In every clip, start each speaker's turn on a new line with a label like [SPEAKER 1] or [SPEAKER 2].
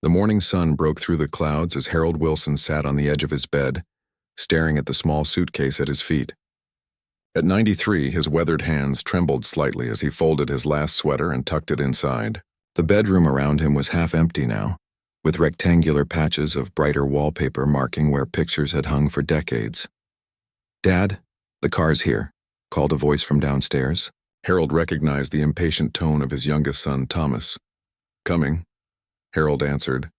[SPEAKER 1] The morning sun broke through the clouds as Harold Wilson sat on the edge of his bed, staring at the small suitcase at his feet. At 93, his weathered hands trembled slightly as he folded his last sweater and tucked it inside. The bedroom around him was half empty now, with rectangular patches of brighter wallpaper marking where pictures had hung for decades. "Dad, the car's here," called a voice from downstairs. Harold recognized the impatient tone of his youngest son, Thomas. "Coming," Harold answered,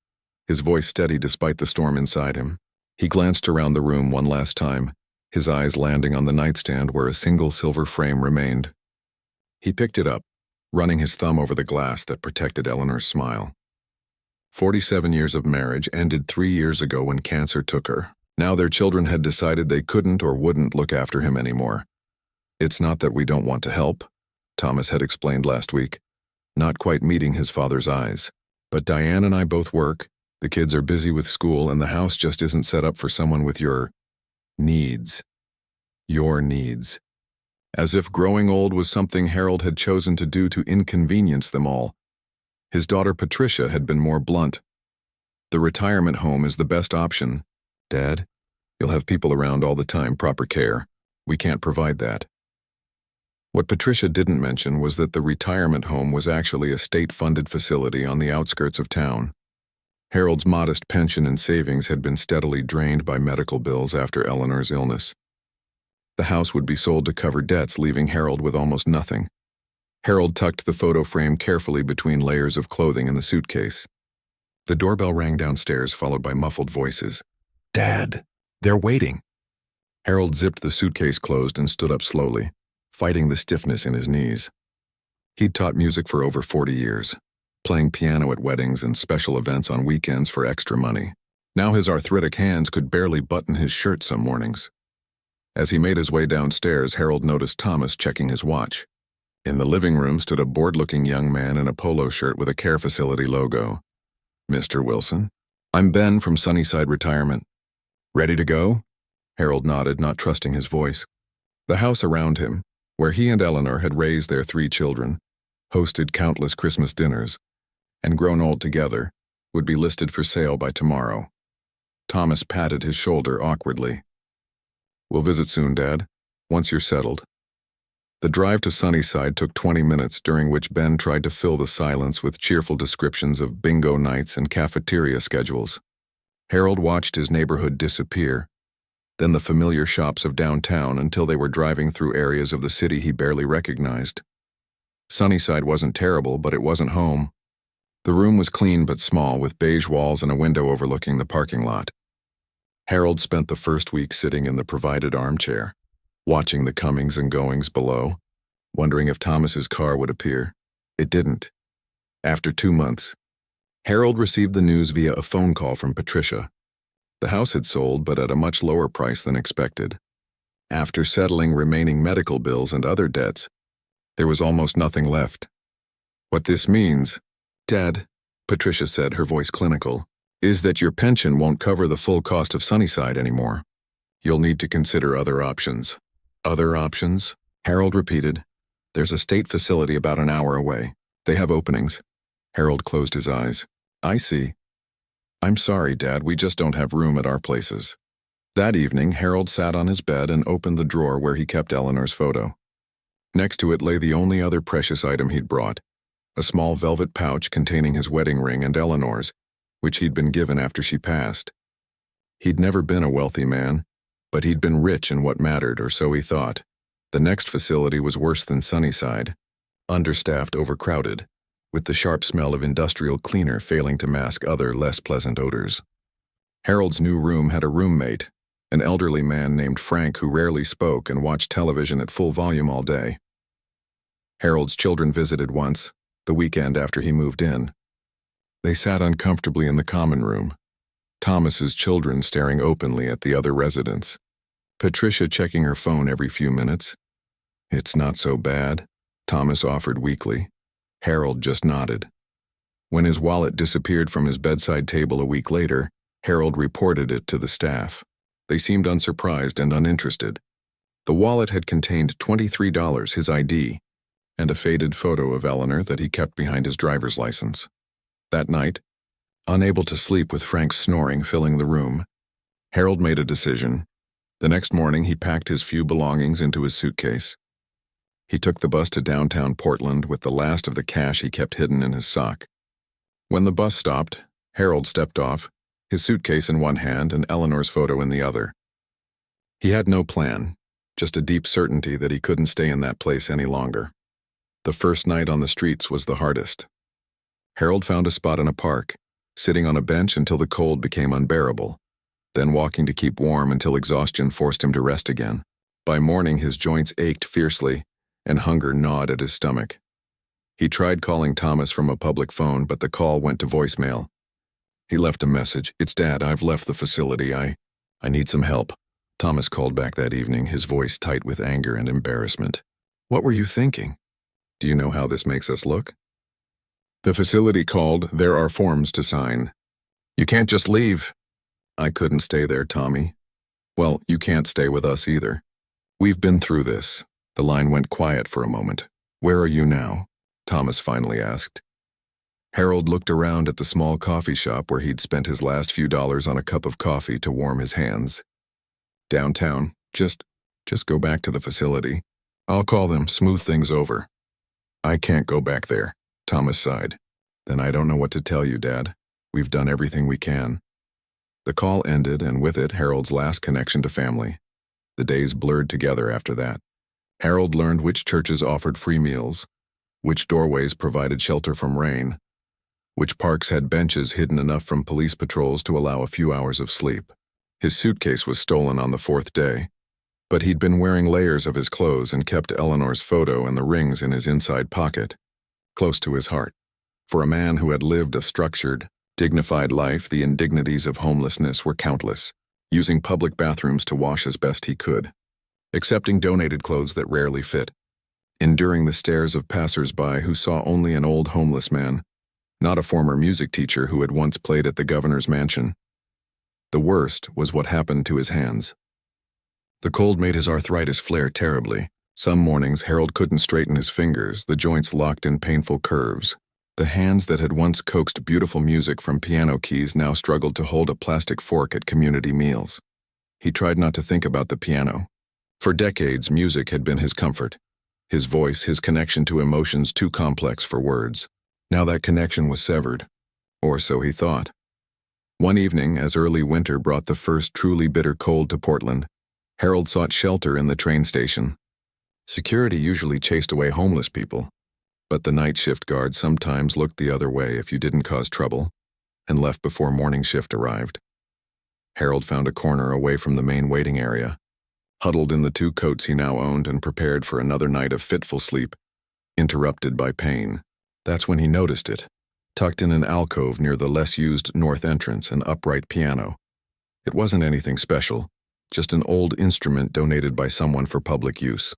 [SPEAKER 1] his voice steady despite the storm inside him. He glanced around the room one last time, his eyes landing on the nightstand where a single silver frame remained. He picked it up, running his thumb over the glass that protected Eleanor's smile. 47 years of marriage ended 3 years ago when cancer took her. Now their children had decided they couldn't or wouldn't look after him anymore. "It's not that we don't want to help," Thomas had explained last week, not quite meeting his father's eyes. "But Diane and I both work, the kids are busy with school, and the house just isn't set up for someone with your needs. Your needs." As if growing old was something Harold had chosen to do to inconvenience them all. His daughter Patricia had been more blunt. "The retirement home is the best option. Dad, you'll have people around all the time, proper care. We can't provide that." What Patricia didn't mention was that the retirement home was actually a state-funded facility on the outskirts of town. Harold's modest pension and savings had been steadily drained by medical bills after Eleanor's illness. The house would be sold to cover debts, leaving Harold with almost nothing. Harold tucked the photo frame carefully between layers of clothing in the suitcase. The doorbell rang downstairs, followed by muffled voices. "Dad, they're waiting." Harold zipped the suitcase closed and stood up slowly, fighting the stiffness in his knees. He'd taught music for over 40 years, playing piano at weddings and special events on weekends for extra money. Now his arthritic hands could barely button his shirt some mornings. As he made his way downstairs, Harold noticed Thomas checking his watch. In the living room stood a bored-looking young man in a polo shirt with a care facility logo. "Mr. Wilson, I'm Ben from Sunnyside Retirement. Ready to go?" Harold nodded, not trusting his voice. The house around him, where he and Eleanor had raised their 3 children, hosted countless Christmas dinners, and grown old together, would be listed for sale by tomorrow. Thomas patted his shoulder awkwardly. "We'll visit soon, Dad, once you're settled." The drive to Sunnyside took 20 minutes, during which Ben tried to fill the silence with cheerful descriptions of bingo nights and cafeteria schedules. Harold watched his neighborhood disappear, then the familiar shops of downtown, until they were driving through areas of the city he barely recognized. Sunnyside wasn't terrible, but it wasn't home. The room was clean but small, with beige walls and a window overlooking the parking lot. Harold spent the first week sitting in the provided armchair, watching the comings and goings below, wondering if Thomas's car would appear. It didn't. After 2 months, Harold received the news via a phone call from Patricia. The house had sold, but at a much lower price than expected. After settling remaining medical bills and other debts, there was almost nothing left. "What this means, Dad," Patricia said, her voice clinical, "is that your pension won't cover the full cost of Sunnyside anymore. You'll need to consider other options." "Other options?" Harold repeated. "There's a state facility about an hour away. They have openings." Harold closed his eyes. "I see. I'm sorry, Dad, we just don't have room at our places." That evening, Harold sat on his bed and opened the drawer where he kept Eleanor's photo. Next to it lay the only other precious item he'd brought, a small velvet pouch containing his wedding ring and Eleanor's, which he'd been given after she passed. He'd never been a wealthy man, but he'd been rich in what mattered, or so he thought. The next facility was worse than Sunnyside, understaffed, overcrowded, with the sharp smell of industrial cleaner failing to mask other, less pleasant odors. Harold's new room had a roommate, an elderly man named Frank who rarely spoke and watched television at full volume all day. Harold's children visited once, the weekend after he moved in. They sat uncomfortably in the common room, Thomas's children staring openly at the other residents, Patricia checking her phone every few minutes. "It's not so bad," Thomas offered weakly. Harold just nodded. When his wallet disappeared from his bedside table a week later, Harold reported it to the staff. They seemed unsurprised and uninterested. The wallet had contained $23, his ID, and a faded photo of Eleanor that he kept behind his driver's license. That night, Unable to sleep with Frank's snoring filling the room, Harold made a decision. The next morning, he packed his few belongings into his suitcase. He took the bus to downtown Portland with the last of the cash he kept hidden in his sock. When the bus stopped, Harold stepped off, his suitcase in one hand and Eleanor's photo in the other. He had no plan, just a deep certainty that he couldn't stay in that place any longer. The first night on the streets was the hardest. Harold found a spot in a park, sitting on a bench until the cold became unbearable, then walking to keep warm until exhaustion forced him to rest again. By morning, his joints ached fiercely, and hunger gnawed at his stomach. He tried calling Thomas from a public phone, but the call went to voicemail. He left a message. "It's Dad, I've left the facility. I need some help." Thomas called back that evening, his voice tight with anger and embarrassment. "What were you thinking? Do you know how this makes us look?" The facility called. "There are forms to sign." "You can't just leave." "I couldn't stay there, Tommy." "Well, you can't stay with us either. We've been through this." The line went quiet for a moment. "Where are you now?" Thomas finally asked. Harold looked around at the small coffee shop where he'd spent his last few dollars on a cup of coffee to warm his hands. "Downtown. Just go back to the facility. I'll call them, smooth things over." "I can't go back there," Thomas sighed. "Then I don't know what to tell you, Dad. We've done everything we can." The call ended, and with it, Harold's last connection to family. The days blurred together after that. Harold learned which churches offered free meals, which doorways provided shelter from rain, which parks had benches hidden enough from police patrols to allow a few hours of sleep. His suitcase was stolen on the fourth day, but he'd been wearing layers of his clothes and kept Eleanor's photo and the rings in his inside pocket, close to his heart. For a man who had lived a structured, dignified life, the indignities of homelessness were countless, using public bathrooms to wash as best he could, accepting donated clothes that rarely fit, enduring the stares of passers-by who saw only an old homeless man, not a former music teacher who had once played at the governor's mansion. The worst was what happened to his hands. The cold made his arthritis flare terribly. Some mornings Harold couldn't straighten his fingers, the joints locked in painful curves. The hands that had once coaxed beautiful music from piano keys now struggled to hold a plastic fork at community meals. He tried not to think about the piano. For decades, music had been his comfort. His voice, his connection to emotions too complex for words. Now that connection was severed. Or so he thought. One evening, as early winter brought the first truly bitter cold to Portland, Harold sought shelter in the train station. Security usually chased away homeless people, but the night shift guard sometimes looked the other way if you didn't cause trouble, and left before morning shift arrived. Harold found a corner away from the main waiting area, huddled in the 2 coats he now owned and prepared for another night of fitful sleep, interrupted by pain. That's when he noticed it, tucked in an alcove near the less-used north entrance, an upright piano. It wasn't anything special, just an old instrument donated by someone for public use.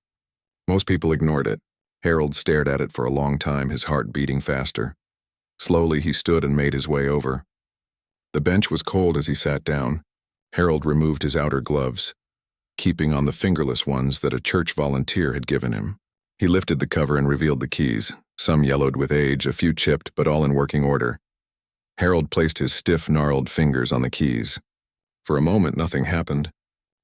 [SPEAKER 1] Most people ignored it. Harold stared at it for a long time, his heart beating faster. Slowly he stood and made his way over. The bench was cold as he sat down. Harold removed his outer gloves, keeping on the fingerless ones that a church volunteer had given him. He lifted the cover and revealed the keys, some yellowed with age, a few chipped, but all in working order. Harold placed his stiff, gnarled fingers on the keys. For a moment, nothing happened.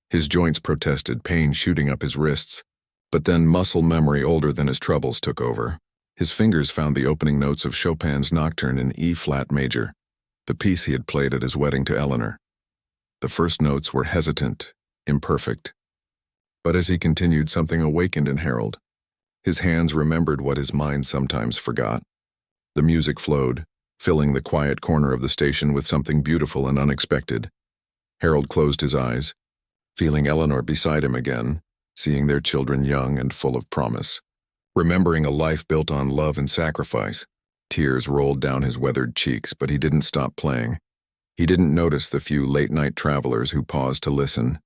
[SPEAKER 1] His joints protested, pain shooting up his wrists. But then muscle memory older than his troubles took over. His fingers found the opening notes of Chopin's Nocturne in E-flat major, the piece he had played at his wedding to Eleanor. The first notes were hesitant, imperfect. But as he continued, something awakened in Harold. His hands remembered what his mind sometimes forgot. The music flowed, filling the quiet corner of the station with something beautiful and unexpected. Harold closed his eyes, feeling Eleanor beside him again, seeing their children young and full of promise. Remembering a life built on love and sacrifice, tears rolled down his weathered cheeks, but he didn't stop playing. He didn't notice the few late-night travelers who paused to listen.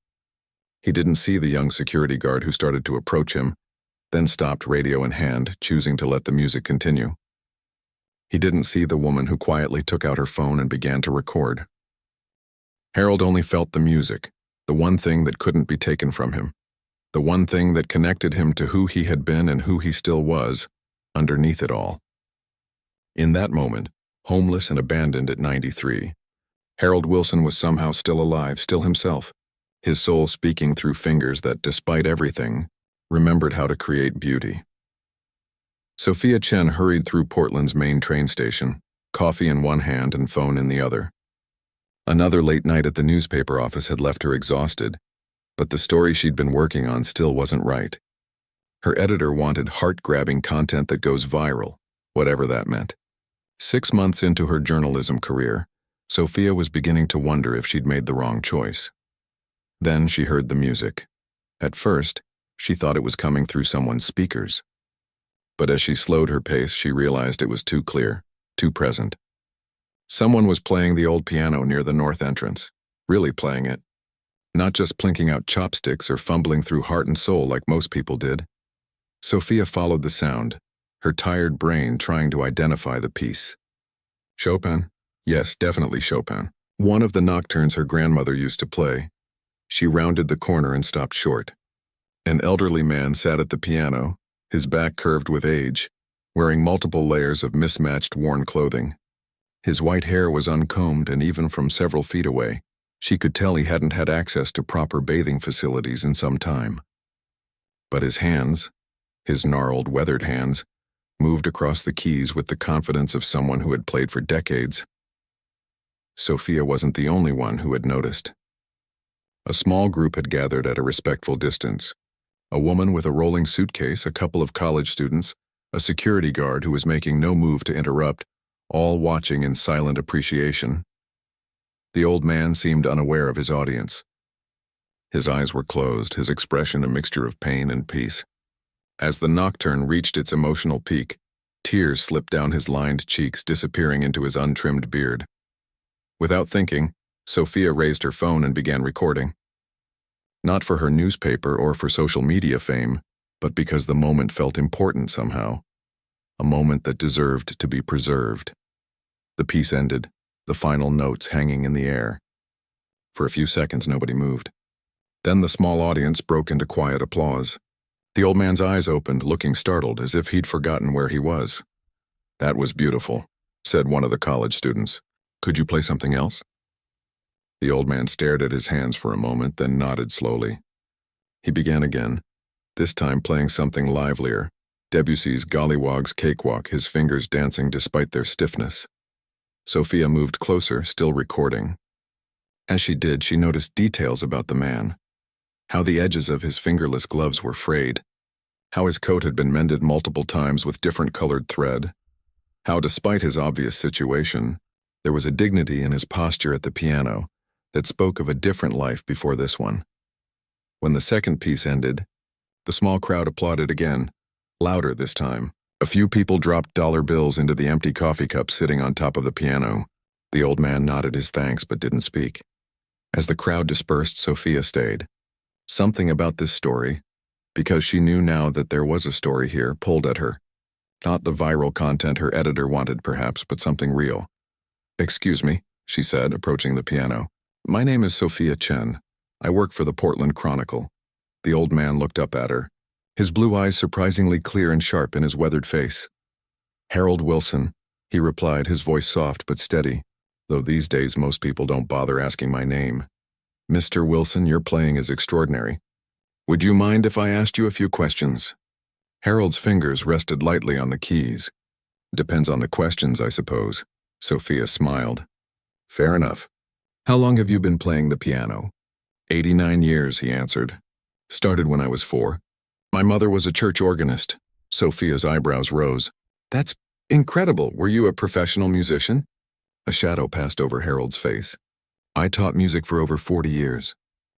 [SPEAKER 1] He didn't see the young security guard who started to approach him, then stopped radio in hand, choosing to let the music continue. He didn't see the woman who quietly took out her phone and began to record. Harold only felt the music, the one thing that couldn't be taken from him. The one thing that connected him to who he had been and who he still was, underneath it all. In that moment, homeless and abandoned at 93. Harold Wilson was somehow still alive, still himself, his soul speaking through fingers that, despite everything, remembered how to create beauty. Sophia Chen hurried through Portland's main train station, coffee in one hand and phone in the other. Another late night at the newspaper office had left her exhausted, but the story she'd been working on still wasn't right. Her editor wanted heart-grabbing content that goes viral, whatever that meant. 6 months into her journalism career, Sophia was beginning to wonder if she'd made the wrong choice. Then she heard the music. At first, she thought it was coming through someone's speakers. But as she slowed her pace, she realized it was too clear, too present. Someone was playing the old piano near the north entrance, really playing it. Not just plinking out chopsticks or fumbling through heart and soul like most people did. Sophia followed the sound, her tired brain trying to identify the piece. Chopin? Yes, definitely Chopin. One of the nocturnes her grandmother used to play. She rounded the corner and stopped short. An elderly man sat at the piano, his back curved with age, wearing multiple layers of mismatched worn clothing. His white hair was uncombed, and even from several feet away, she could tell he hadn't had access to proper bathing facilities in some time. But his hands, his gnarled, weathered hands, moved across the keys with the confidence of someone who had played for decades. Sophia wasn't the only one who had noticed. A small group had gathered at a respectful distance. A woman with a rolling suitcase, a couple of college students, a security guard who was making no move to interrupt, all watching in silent appreciation. The old man seemed unaware of his audience. His eyes were closed, his expression a mixture of pain and peace. As the nocturne reached its emotional peak, tears slipped down his lined cheeks, disappearing into his untrimmed beard. Without thinking, Sophia raised her phone and began recording. Not for her newspaper or for social media fame, but because the moment felt important somehow. A moment that deserved to be preserved. The piece ended, the final notes hanging in the air. For a few seconds, nobody moved. Then the small audience broke into quiet applause. The old man's eyes opened, looking startled, as if he'd forgotten where he was. "That was beautiful," said one of the college students. "Could you play something else?" The old man stared at his hands for a moment, then nodded slowly. He began again, this time playing something livelier, Debussy's Gollywog's Cakewalk, his fingers dancing despite their stiffness. Sophia moved closer, still recording. As she did, she noticed details about the man. How the edges of his fingerless gloves were frayed. How his coat had been mended multiple times with different colored thread. How, despite his obvious situation, there was a dignity in his posture at the piano that spoke of a different life before this one. When the second piece ended, the small crowd applauded again, louder this time. A few people dropped dollar bills into the empty coffee cups sitting on top of the piano. The old man nodded his thanks but didn't speak. As the crowd dispersed, Sophia stayed. Something about this story, because she knew now that there was a story here, pulled at her. Not the viral content her editor wanted, perhaps, but something real. "Excuse me," she said, approaching the piano. "My name is Sophia Chen. I work for the Portland Chronicle." The old man looked up at her, his blue eyes surprisingly clear and sharp in his weathered face. "Harold Wilson," he replied, his voice soft but steady, though these days most people don't bother asking my name. "Mr. Wilson, your playing is extraordinary. Would you mind if I asked you a few questions?" Harold's fingers rested lightly on the keys. "Depends on the questions, I suppose." Sophia smiled. "Fair enough. How long have you been playing the piano?" 89 years, he answered. "Started when I was 4. My mother was a church organist." Sophia's eyebrows rose. "That's incredible. Were you a professional musician?" A shadow passed over Harold's face. "I taught music for over 40 years.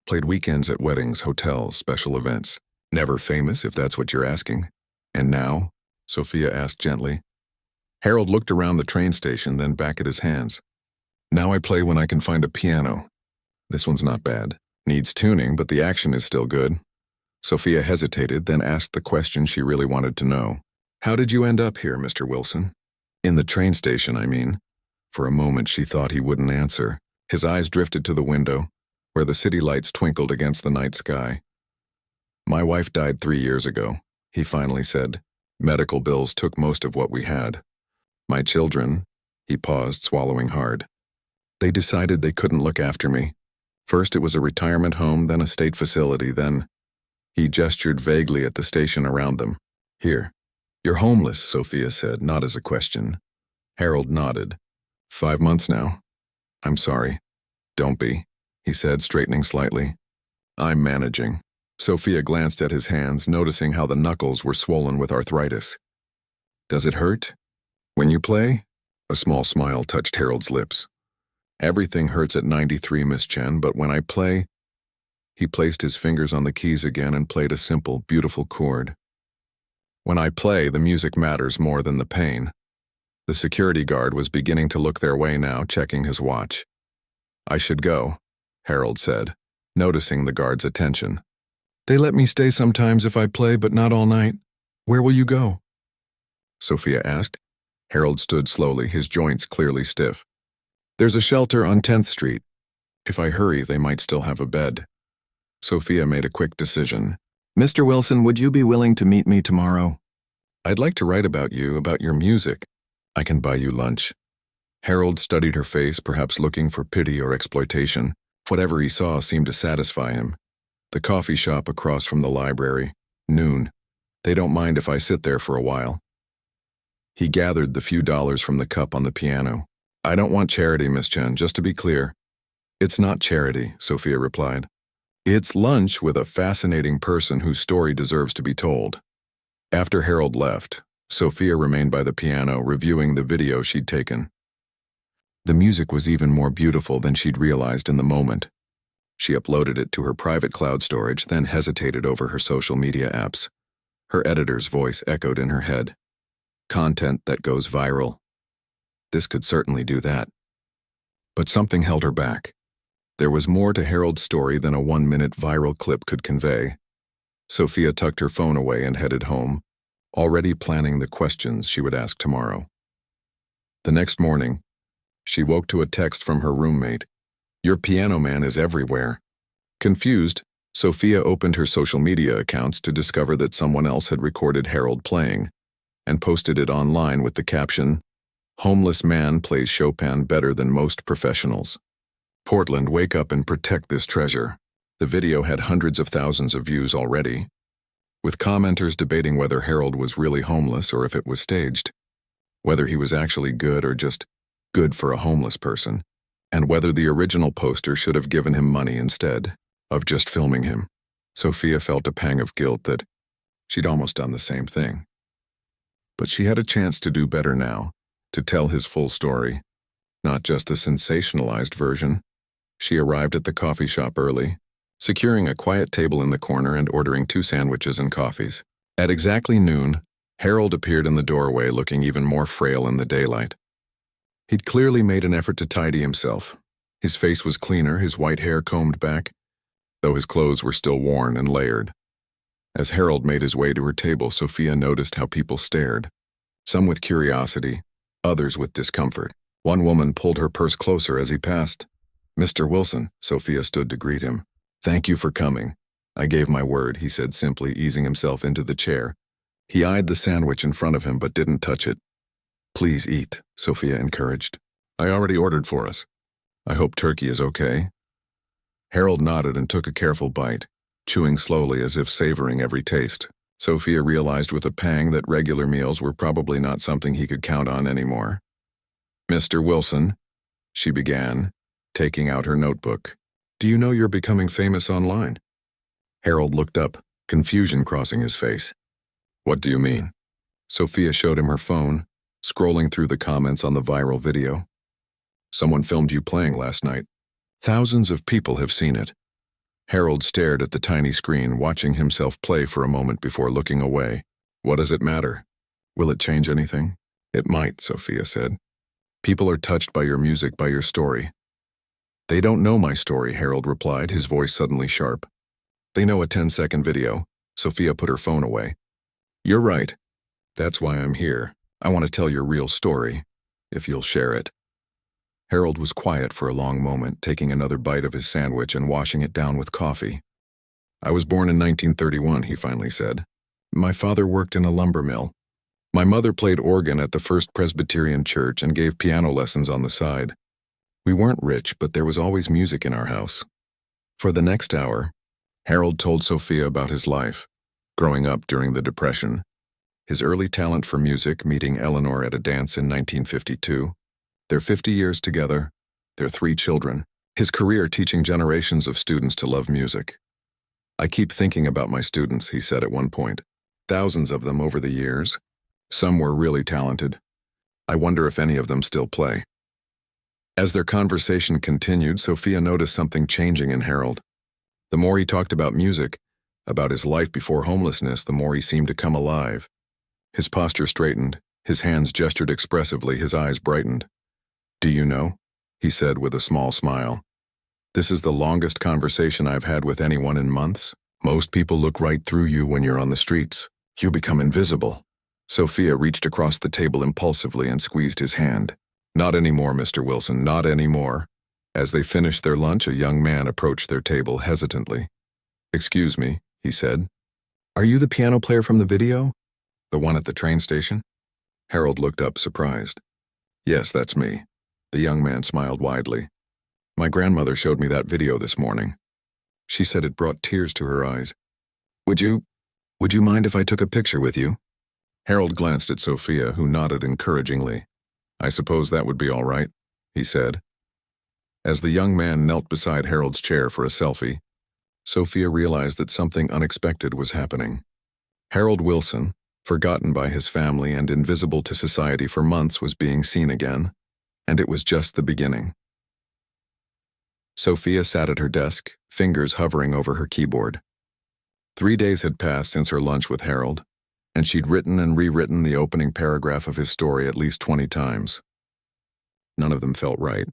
[SPEAKER 1] Played weekends at weddings, hotels, special events. Never famous, if that's what you're asking." "And now?" Sophia asked gently. Harold looked around the train station, then back at his hands. "Now I play when I can find a piano. This one's not bad. Needs tuning, but the action is still good." Sophia hesitated, then asked the question she really wanted to know. "How did you end up here, Mr. Wilson?" "In the train station, I mean." For a moment she thought he wouldn't answer. His eyes drifted to the window, where the city lights twinkled against the night sky. "My wife died 3 years ago," he finally said. "Medical bills took most of what we had. My children, He paused, swallowing hard. They decided they couldn't look after me. First it was a retirement home, then a state facility, then... He gestured vaguely at the station around them. Here. You're homeless, Sophia said, not as a question. Harold nodded. 5 months now. I'm sorry. Don't be, he said, straightening slightly. I'm managing. Sophia glanced at his hands, noticing how the knuckles were swollen with arthritis. Does it hurt? When you play? A small smile touched Harold's lips. Everything hurts at 93, Miss Chen, but when I play... He placed his fingers on the keys again and played a simple, beautiful chord. When I play, the music matters more than the pain. The security guard was beginning to look their way now, checking his watch. I should go, Harold said, noticing the guard's attention. They let me stay sometimes if I play, but not all night. Where will you go? Sophia asked. Harold stood slowly, his joints clearly stiff. There's a shelter on 10th Street. If I hurry, they might still have a bed. Sophia made a quick decision. Mr. Wilson, would you be willing to meet me tomorrow? I'd like to write about you, about your music. I can buy you lunch. Harold studied her face, perhaps looking for pity or exploitation. Whatever he saw seemed to satisfy him. The coffee shop across from the library. Noon. They don't mind if I sit there for a while. He gathered the few dollars from the cup on the piano. I don't want charity, Miss Chen, just to be clear. It's not charity, Sophia replied. It's lunch with a fascinating person whose story deserves to be told. After Harold left, Sophia remained by the piano, reviewing the video she'd taken. The music was even more beautiful than she'd realized in the moment. She uploaded it to her private cloud storage, then hesitated over her social media apps. Her editor's voice echoed in her head. Content that goes viral. This could certainly do that. But something held her back. There was more to Harold's story than a 1-minute viral clip could convey. Sophia tucked her phone away and headed home, already planning the questions she would ask tomorrow. The next morning, she woke to a text from her roommate. Your piano man is everywhere. Confused, Sophia opened her social media accounts to discover that someone else had recorded Harold playing and posted it online with the caption, Homeless man plays Chopin better than most professionals. Portland, wake up and protect this treasure. The video had hundreds of thousands of views already, with commenters debating whether Harold was really homeless or if it was staged, whether he was actually good or just good for a homeless person, and whether the original poster should have given him money instead of just filming him. Sophia felt a pang of guilt that she'd almost done the same thing. But she had a chance to do better now, to tell his full story, not just the sensationalized version. She arrived at the coffee shop early, securing a quiet table in the corner and ordering 2 sandwiches and coffees. At exactly noon, Harold appeared in the doorway looking even more frail in the daylight. He'd clearly made an effort to tidy himself. His face was cleaner, his white hair combed back, though his clothes were still worn and layered. As Harold made his way to her table, Sophia noticed how people stared, some with curiosity, others with discomfort. One woman pulled her purse closer as he passed. Mr. Wilson, Sophia stood to greet him. Thank you for coming. I gave my word, he said simply, easing himself into the chair. He eyed the sandwich in front of him but didn't touch it. Please eat, Sophia encouraged. I already ordered for us. I hope turkey is okay. Harold nodded and took a careful bite, chewing slowly as if savoring every taste. Sophia realized with a pang that regular meals were probably not something he could count on anymore. Mr. Wilson, she began, taking out her notebook. Do you know you're becoming famous online? Harold looked up, confusion crossing his face. What do you mean? Sophia showed him her phone, scrolling through the comments on the viral video. Someone filmed you playing last night. Thousands of people have seen it. Harold stared at the tiny screen, watching himself play for a moment before looking away. What does it matter? Will it change anything? It might, Sophia said. People are touched by your music, by your story. They don't know my story, Harold replied, his voice suddenly sharp. They know a 10-second video. Sophia put her phone away. You're right. That's why I'm here. I want to tell your real story, if you'll share it. Harold was quiet for a long moment, taking another bite of his sandwich and washing it down with coffee. I was born in 1931, he finally said. My father worked in a lumber mill. My mother played organ at the First Presbyterian Church and gave piano lessons on the side. We weren't rich, but there was always music in our house. For the next hour, Harold told Sophia about his life, growing up during the Depression, his early talent for music, meeting Eleanor at a dance in 1952, their 50 years together, their 3 children, his career teaching generations of students to love music. I keep thinking about my students, he said at one point. Thousands of them over the years. Some were really talented. I wonder if any of them still play. As their conversation continued, Sophia noticed something changing in Harold. The more he talked about music, about his life before homelessness, the more he seemed to come alive. His posture straightened, his hands gestured expressively, his eyes brightened. "Do you know?" he said with a small smile. "This is the longest conversation I've had with anyone in months. Most people look right through you when you're on the streets. You become invisible." Sophia reached across the table impulsively and squeezed his hand. "Not anymore, Mr. Wilson, not anymore." As they finished their lunch, a young man approached their table hesitantly. "Excuse me," he said. "Are you the piano player from the video? The one at the train station?" Harold looked up, surprised. "Yes, that's me." The young man smiled widely. "My grandmother showed me that video this morning. She said it brought tears to her eyes. Would you mind if I took a picture with you?" Harold glanced at Sophia, who nodded encouragingly. "I suppose that would be all right," he said. As the young man knelt beside Harold's chair for a selfie, Sophia realized that something unexpected was happening. Harold Wilson, forgotten by his family and invisible to society for months, was being seen again, and it was just the beginning. Sophia sat at her desk, fingers hovering over her keyboard. 3 days had passed since her lunch with Harold, and she'd written and rewritten the opening paragraph of his story at least 20 times. None of them felt right.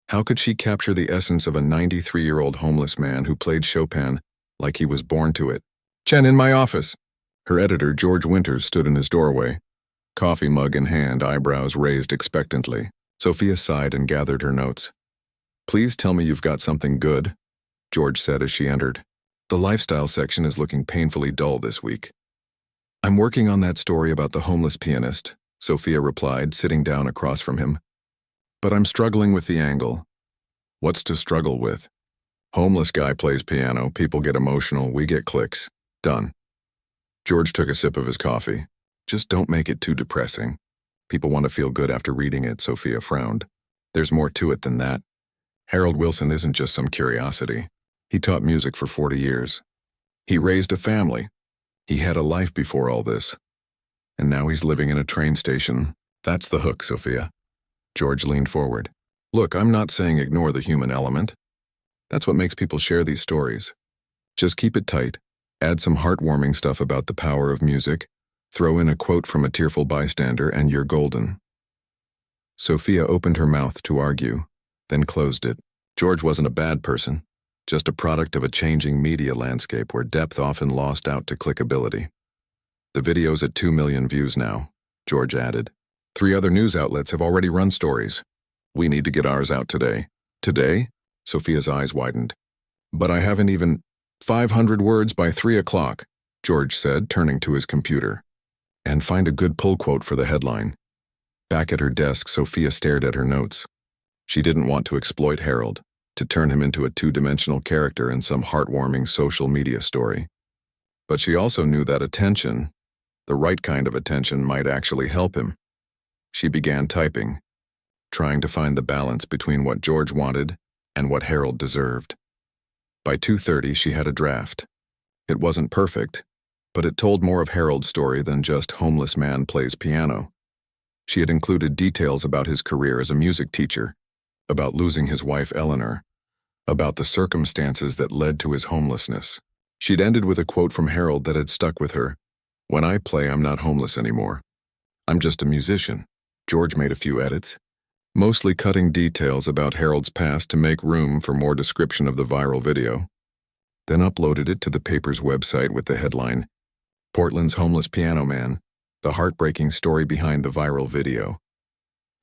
[SPEAKER 1] How could she capture the essence of a 93-year-old homeless man who played Chopin like he was born to it? "Chen, in my office." Her editor, George Winters, stood in his doorway, coffee mug in hand, eyebrows raised expectantly. Sophia sighed and gathered her notes. "Please tell me you've got something good," George said as she entered. "The lifestyle section is looking painfully dull this week." "I'm working on that story about the homeless pianist," Sophia replied, sitting down across from him. "But I'm struggling with the angle." "What's to struggle with? Homeless guy plays piano, people get emotional, we get clicks. Done." George took a sip of his coffee. "Just don't make it too depressing. People want to feel good after reading it," Sophia frowned. "There's more to it than that. Harold Wilson isn't just some curiosity. He taught music for 40 years. He raised a family. He had a life before all this. And now he's living in a train station. That's the hook, Sophia." George leaned forward. "Look, I'm not saying ignore the human element. That's what makes people share these stories. Just keep it tight. Add some heartwarming stuff about the power of music. Throw in a quote from a tearful bystander, and you're golden." Sophia opened her mouth to argue, then closed it. George wasn't a bad person, just a product of a changing media landscape where depth often lost out to clickability. "The video's at 2 million views now," George added. 3 other news outlets have already run stories. We need to get ours out today." "Today?" Sophia's eyes widened. "But I haven't even 500 words by 3 o'clock, George said, turning to his computer. "And find a good pull quote for the headline." Back at her desk, Sophia stared at her notes. She didn't want to exploit Harold, to turn him into a 2-dimensional character in some heartwarming social media story. But she also knew that attention, the right kind of attention, might actually help him. She began typing, trying to find the balance between what George wanted and what Harold deserved. By 2:30, she had a draft. It wasn't perfect, but it told more of Harold's story than just homeless man plays piano. She had included details about his career as a music teacher, about losing his wife Eleanor, about the circumstances that led to his homelessness. She'd ended with a quote from Harold that had stuck with her. "When I play, I'm not homeless anymore. I'm just a musician." George made a few edits, mostly cutting details about Harold's past to make room for more description of the viral video, then uploaded it to the paper's website with the headline, "Portland's Homeless Piano Man, the heartbreaking story behind the viral video."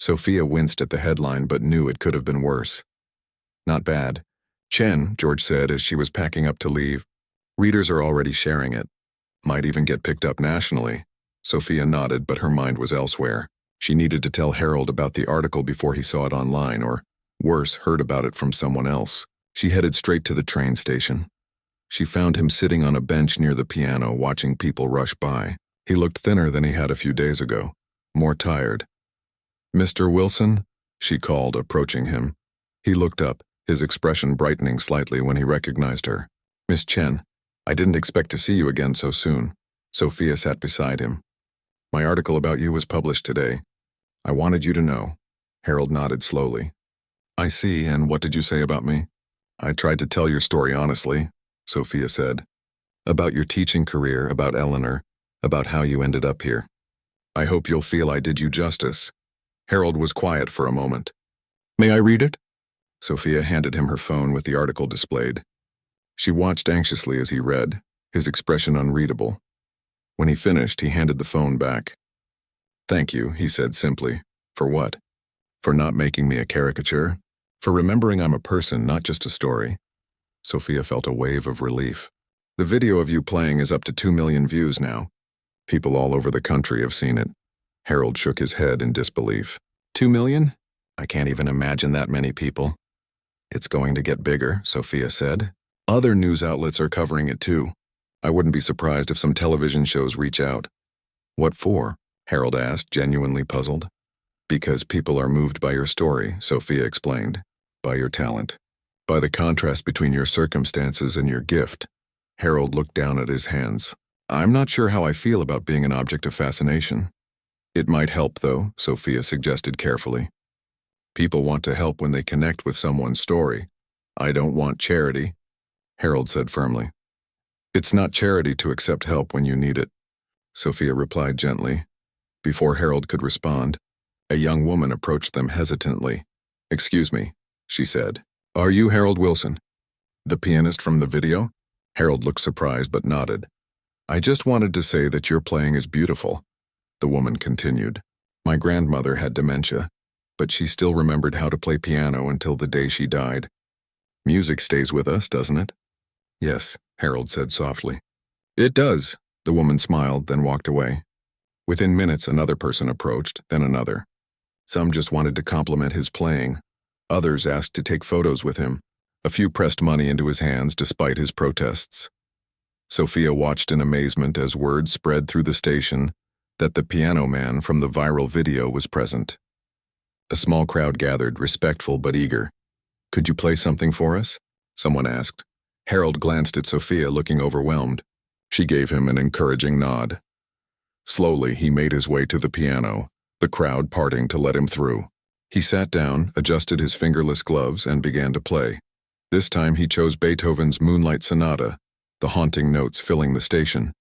[SPEAKER 1] Sophia winced at the headline but knew it could have been worse. "Not bad. Chen," George said as she was packing up to leave. "Readers are already sharing it. Might even get picked up nationally." Sophia nodded, but her mind was elsewhere. She needed to tell Harold about the article before he saw it online, or, worse, heard about it from someone else. She headed straight to the train station. She found him sitting on a bench near the piano, watching people rush by. He looked thinner than he had a few days ago, more tired. "Mr. Wilson?" she called, approaching him. He looked up, his expression brightening slightly when he recognized her. "Miss Chen, I didn't expect to see you again so soon." Sophia sat beside him. "My article about you was published today. I wanted you to know." Harold nodded slowly. "I see, and what did you say about me?" "I tried to tell your story honestly," Sophia said. "About your teaching career, about Eleanor, about how you ended up here. I hope you'll feel I did you justice." Harold was quiet for a moment. "May I read it?" Sophia handed him her phone with the article displayed. She watched anxiously as he read, his expression unreadable. When he finished, he handed the phone back. "Thank you," he said simply. "For what?" "For not making me a caricature. For remembering I'm a person, not just a story." Sophia felt a wave of relief. "The video of you playing is up to 2 million views now. People all over the country have seen it." Harold shook his head in disbelief. 2 million? I can't even imagine that many people." "It's going to get bigger," Sophia said. "Other news outlets are covering it too. I wouldn't be surprised if some television shows reach out." "What for?" Harold asked, genuinely puzzled. "Because people are moved by your story," Sophia explained. "By your talent. By the contrast between your circumstances and your gift." Harold looked down at his hands. "I'm not sure how I feel about being an object of fascination." "It might help, though," Sophia suggested carefully. "People want to help when they connect with someone's story. I don't want charity," Harold said firmly. "It's not charity to accept help when you need it," Sophia replied gently. Before Harold could respond, a young woman approached them hesitantly. "Excuse me," she said. "Are you Harold Wilson, the pianist from the video?" Harold looked surprised but nodded. "I just wanted to say that your playing is beautiful," the woman continued. "My grandmother had dementia, but she still remembered how to play piano until the day she died. Music stays with us, doesn't it?" "Yes," Harold said softly. "It does," the woman smiled, then walked away. Within minutes, another person approached, then another. Some just wanted to compliment his playing. Others asked to take photos with him. A few pressed money into his hands despite his protests. Sophia watched in amazement as word spread through the station that the piano man from the viral video was present. A small crowd gathered, respectful but eager. "Could you play something for us?" someone asked. Harold glanced at Sophia, looking overwhelmed. She gave him an encouraging nod. Slowly, he made his way to the piano, the crowd parting to let him through. He sat down, adjusted his fingerless gloves, and began to play. This time he chose Beethoven's Moonlight Sonata, the haunting notes filling the station.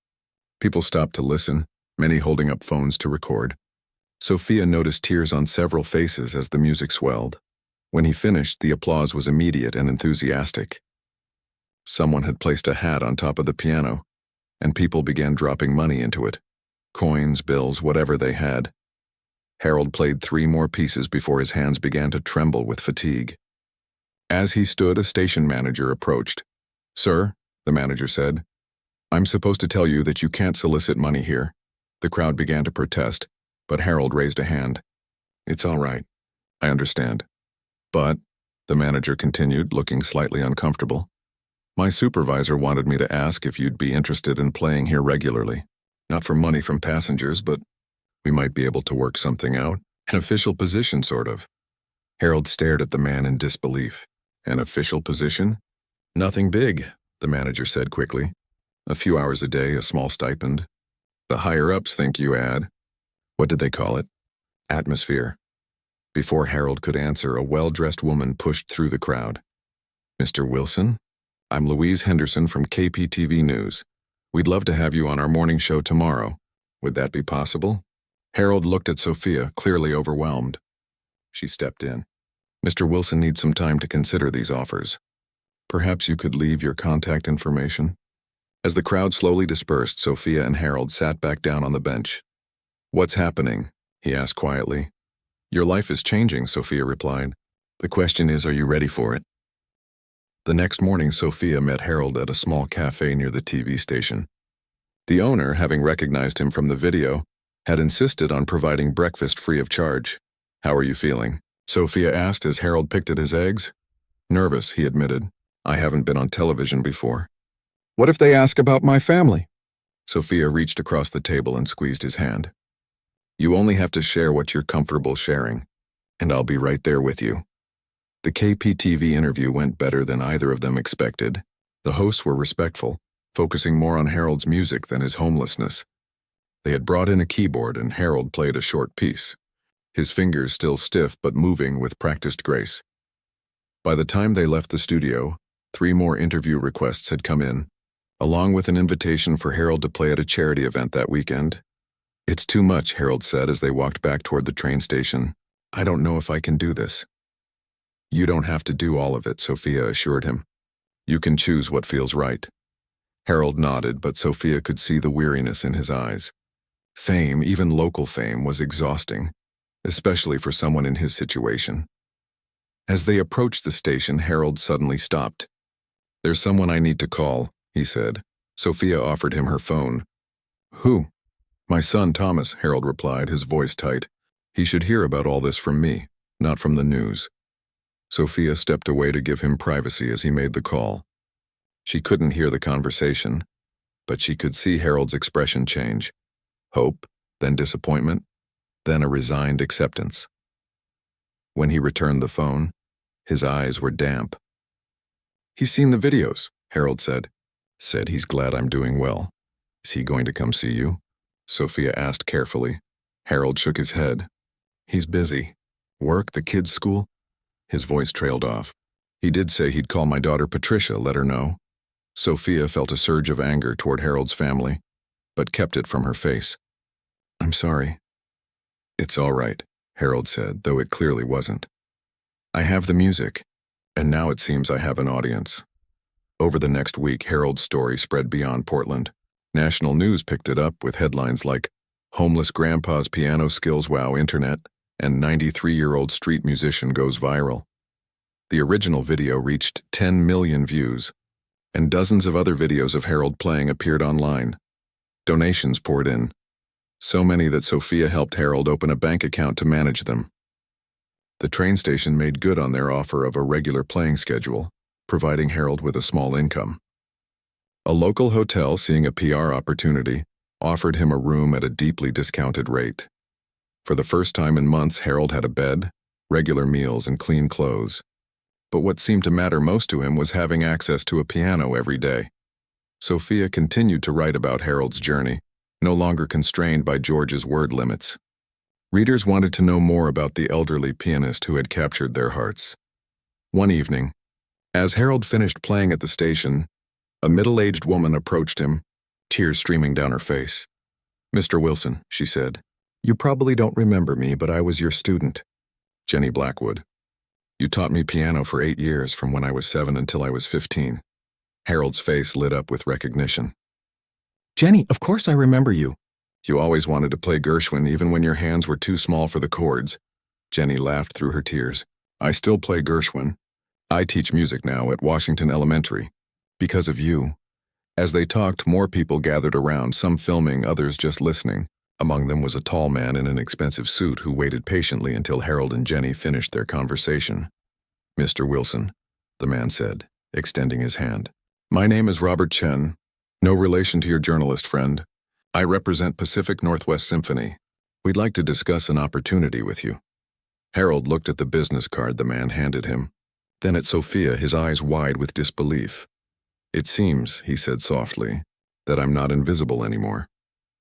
[SPEAKER 1] People stopped to listen, many holding up phones to record. Sophia noticed tears on several faces as the music swelled. When he finished, the applause was immediate and enthusiastic. Someone had placed a hat on top of the piano, and people began dropping money into it. Coins, bills, whatever they had. Harold played 3 more pieces before his hands began to tremble with fatigue. As he stood, a station manager approached. "Sir," the manager said, "I'm supposed to tell you that you can't solicit money here." The crowd began to protest, but Harold raised a hand. "It's all right. I understand. But," the manager continued, looking slightly uncomfortable, "my supervisor wanted me to ask if you'd be interested in playing here regularly. Not for money from passengers, but we might be able to work something out. An official position, sort of." Harold stared at the man in disbelief. "An official position?" "Nothing big," the manager said quickly. "A few hours a day, a small stipend. The higher-ups think you add." "What did they call it?" "Atmosphere." Before Harold could answer, a well-dressed woman pushed through the crowd. "Mr. Wilson? I'm Louise Henderson from KPTV News. We'd love to have you on our morning show tomorrow. Would that be possible?" Harold looked at Sophia, clearly overwhelmed. She stepped in. "Mr. Wilson needs some time to consider these offers. Perhaps you could leave your contact information?" As the crowd slowly dispersed, Sophia and Harold sat back down on the bench. "What's happening?" he asked quietly. "Your life is changing," Sophia replied. "The question is, are you ready for it?" The next morning, Sophia met Harold at a small cafe near the TV station. The owner, having recognized him from the video, had insisted on providing breakfast free of charge. "How are you feeling?" Sophia asked as Harold picked at his eggs. "Nervous," he admitted. "I haven't been on television before."
[SPEAKER 2] "What if they ask about my family?"
[SPEAKER 1] Sophia reached across the table and squeezed his hand. "You only have to share what you're comfortable sharing, and I'll be right there with you." The KPTV interview went better than either of them expected. The hosts were respectful, focusing more on Harold's music than his homelessness. They had brought in a keyboard and Harold played a short piece, his fingers still stiff but moving with practiced grace. By the time they left the studio, 3 more interview requests had come in, along with an invitation for Harold to play at a charity event that weekend. "It's too much," Harold said as they walked back toward the train station. "I don't know if I can do this." "You don't have to do all of it," Sophia assured him. "You can choose what feels right." Harold nodded, but Sophia could see the weariness in his eyes. Fame, even local fame, was exhausting, especially for someone in his situation. As they approached the station, Harold suddenly stopped. "There's someone I need to call," he said. Sophia offered him her phone. "Who?" "My son, Thomas," Harold replied, his voice tight. "He should hear about all this from me, not from the news." Sophia stepped away to give him privacy as he made the call. She couldn't hear the conversation, but she could see Harold's expression change. Hope, then disappointment, then a resigned acceptance. When he returned the phone, his eyes were damp. "He's seen the videos," Harold said. "Said he's glad I'm doing well. Is he going to come see you?" Sophia asked carefully. Harold shook his head. "He's busy. Work, the kids' school?" His voice trailed off. "He did say he'd call my daughter Patricia, let her know." Sophia felt a surge of anger toward Harold's family, but kept it from her face. "I'm sorry." "It's all right," Harold said, though it clearly wasn't. "I have the music, and now it seems I have an audience." Over the next week, Harold's story spread beyond Portland. National news picked it up with headlines like "Homeless Grandpa's Piano Skills Wow Internet" and "93-year-old street musician goes viral." The original video reached 10 million views, and dozens of other videos of Harold playing appeared online. Donations poured in, so many that Sophia helped Harold open a bank account to manage them. The train station made good on their offer of a regular playing schedule, providing Harold with a small income. A local hotel, seeing a PR opportunity, offered him a room at a deeply discounted rate. For the first time in months, Harold had a bed, regular meals, and clean clothes. But what seemed to matter most to him was having access to a piano every day. Sophia continued to write about Harold's journey, no longer constrained by George's word limits. Readers wanted to know more about the elderly pianist who had captured their hearts. One evening, as Harold finished playing at the station, a middle-aged woman approached him, tears streaming down her face. "Mr. Wilson," she said, "you probably don't remember me, but I was your student, Jenny Blackwood. You taught me piano for 8 years, from when I was 7 until I was 15. Harold's face lit up with recognition. "Jenny, of course I remember you. You always wanted to play Gershwin even when your hands were too small for the chords." Jenny laughed through her tears. "I still play Gershwin. I teach music now at Washington Elementary. Because of you." As they talked, more people gathered around, some filming, others just listening. Among them was a tall man in an expensive suit who waited patiently until Harold and Jenny finished their conversation. "Mr. Wilson," the man said, extending his hand. "My name is Robert Chen, no relation to your journalist friend. I represent Pacific Northwest Symphony. We'd like to discuss an opportunity with you." Harold looked at the business card the man handed him, then at Sophia, his eyes wide with disbelief. "It seems," he said softly, "that I'm not invisible anymore."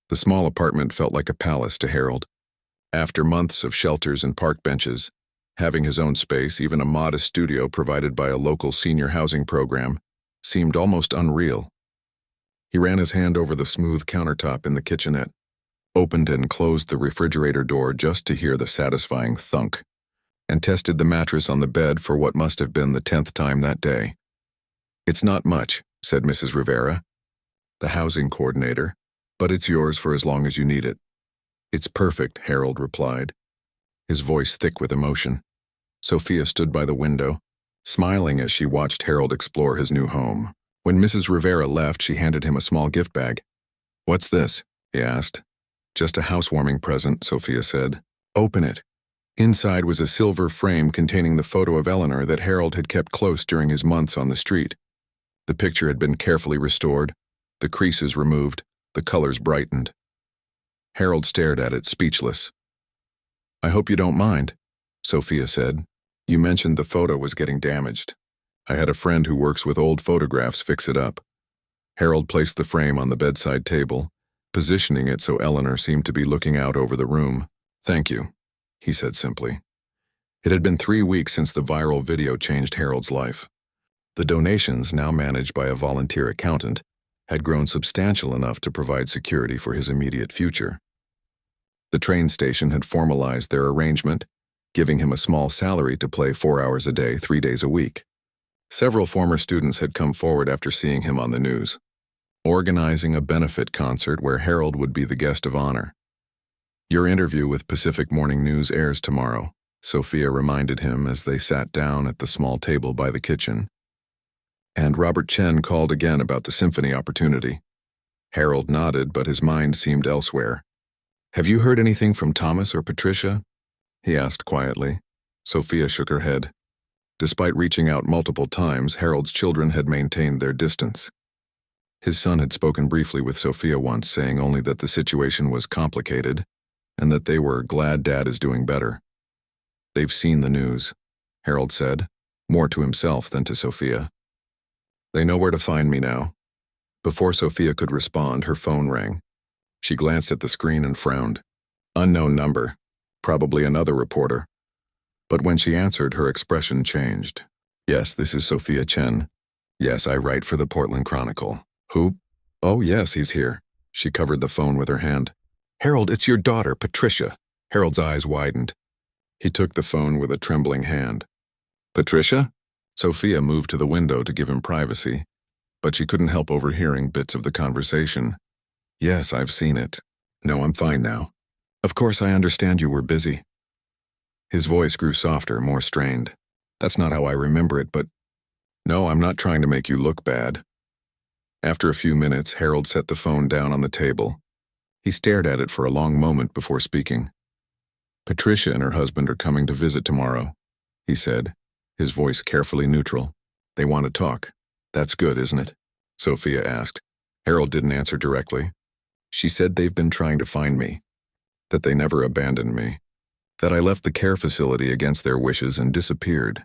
[SPEAKER 1] The small apartment felt like a palace to Harold. After months of shelters and park benches, having his own space, even a modest studio provided by a local senior housing program, seemed almost unreal. He ran his hand over the smooth countertop in the kitchenette, opened and closed the refrigerator door just to hear the satisfying thunk, and tested the mattress on the bed for what must have been the 10th time that day. "It's not much," said Mrs. Rivera, the housing coordinator, "but it's yours for as long as you need it." "It's perfect," Harold replied, his voice thick with emotion. Sophia stood by the window, smiling as she watched Harold explore his new home. When Mrs. Rivera left, she handed him a small gift bag. "What's this?" he asked. Just a housewarming present, Sophia said. Open it. Inside was a silver frame containing the photo of Eleanor that Harold had kept close during his months on the street. The picture had been carefully restored, the creases removed, the colors brightened. Harold stared at it, speechless. I hope you don't mind, Sophia said. You mentioned the photo was getting damaged. I had a friend who works with old photographs fix it up. Harold placed the frame on the bedside table, positioning it so Eleanor seemed to be looking out over the room. Thank you, he said simply. It had been 3 weeks since the viral video changed Harold's life. The donations, now managed by a volunteer accountant, had grown substantial enough to provide security for his immediate future. The train station had formalized their arrangement, giving him a small salary to play 4 hours a day, 3 days a week. Several former students had come forward after seeing him on the news, organizing a benefit concert where Harold would be the guest of honor. Your interview with Pacific Morning News airs tomorrow, Sophia reminded him as they sat down at the small table by the kitchen. And Robert Chen called again about the symphony opportunity. Harold nodded, but his mind seemed elsewhere. Have you heard anything from Thomas or Patricia? He asked quietly. Sophia shook her head. Despite reaching out multiple times, Harold's children had maintained their distance. His son had spoken briefly with Sophia once, saying only that the situation was complicated and that they were glad Dad is doing better. They've seen the news, Harold said, more to himself than to Sophia. They know where to find me now. Before Sophia could respond, her phone rang. She glanced at the screen and frowned. Unknown number, probably another reporter. But when she answered, her expression changed. Yes, this is Sophia Chen. Yes, I write for the Portland Chronicle. Who? Oh, yes, he's here. She covered the phone with her hand. Harold, it's your daughter, Patricia. Harold's eyes widened. He took the phone with a trembling hand. Patricia? Sophia moved to the window to give him privacy, but she couldn't help overhearing bits of the conversation. Yes, I've seen it. No, I'm fine now. Of course, I understand you were busy. His voice grew softer, more strained. That's not how I remember it, but... No, I'm not trying to make you look bad. After a few minutes, Harold set the phone down on the table. He stared at it for a long moment before speaking. Patricia and her husband are coming to visit tomorrow, he said, his voice carefully neutral. They want to talk. That's good, isn't it? Sophia asked. Harold didn't answer directly. She said they've been trying to find me, that they never abandoned me, that I left the care facility against their wishes and disappeared.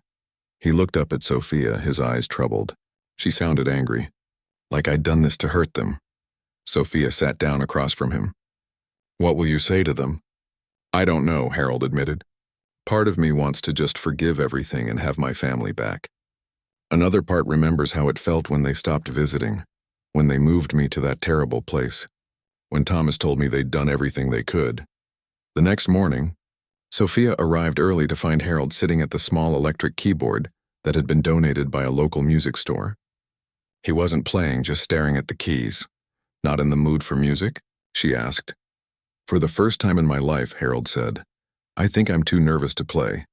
[SPEAKER 1] He looked up at Sophia, his eyes troubled. She sounded angry, like I'd done this to hurt them. Sophia sat down across from him. What will you say to them? I don't know, Harold admitted. Part of me wants to just forgive everything and have my family back. Another part remembers how it felt when they stopped visiting, when they moved me to that terrible place, when Thomas told me they'd done everything they could. The next morning, Sophia arrived early to find Harold sitting at the small electric keyboard that had been donated by a local music store. He wasn't playing, just staring at the keys. Not in the mood for music? She asked. For the first time in my life, Harold said, I think I'm too nervous to play.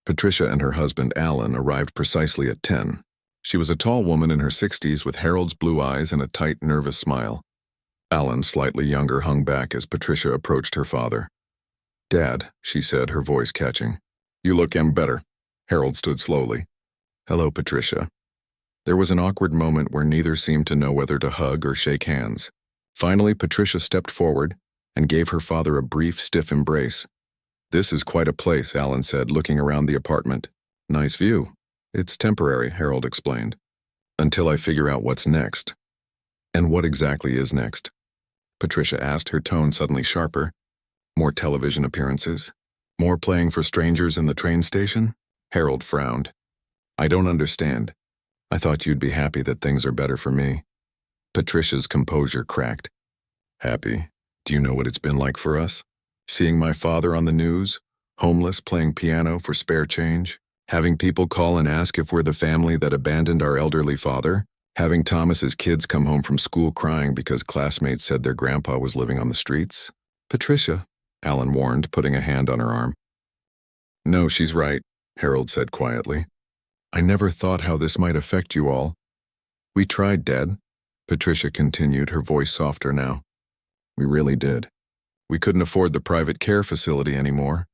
[SPEAKER 1] Patricia and her husband, Alan, arrived precisely at 10. She was a tall woman in her 60s with Harold's blue eyes and a tight, nervous smile. Alan, slightly younger, hung back as Patricia approached her father. Dad, she said, her voice catching. You look better. Harold stood slowly. Hello, Patricia. There was an awkward moment where neither seemed to know whether to hug or shake hands. Finally, Patricia stepped forward and gave her father a brief, stiff embrace. This is quite a place, Alan said, looking around the apartment. Nice view. It's temporary, Harold explained. Until I figure out what's next. And what exactly is next? Patricia asked, her tone suddenly sharper. More television appearances? More playing for strangers in the train station? Harold frowned. I don't understand. I thought you'd be happy that things are better for me. Patricia's composure cracked. Happy? Do you know what it's been like for us? Seeing my father on the news, homeless, playing piano for spare change, having people call and ask if we're the family that abandoned our elderly father, having Thomas's kids come home from school crying because classmates said their grandpa was living on the streets. Patricia, Alan warned, putting a hand on her arm. No, she's right, Harold said quietly. I never thought how this might affect you all. We tried, Dad, Patricia continued, her voice softer now. We really did. We couldn't afford the private care facility anymore,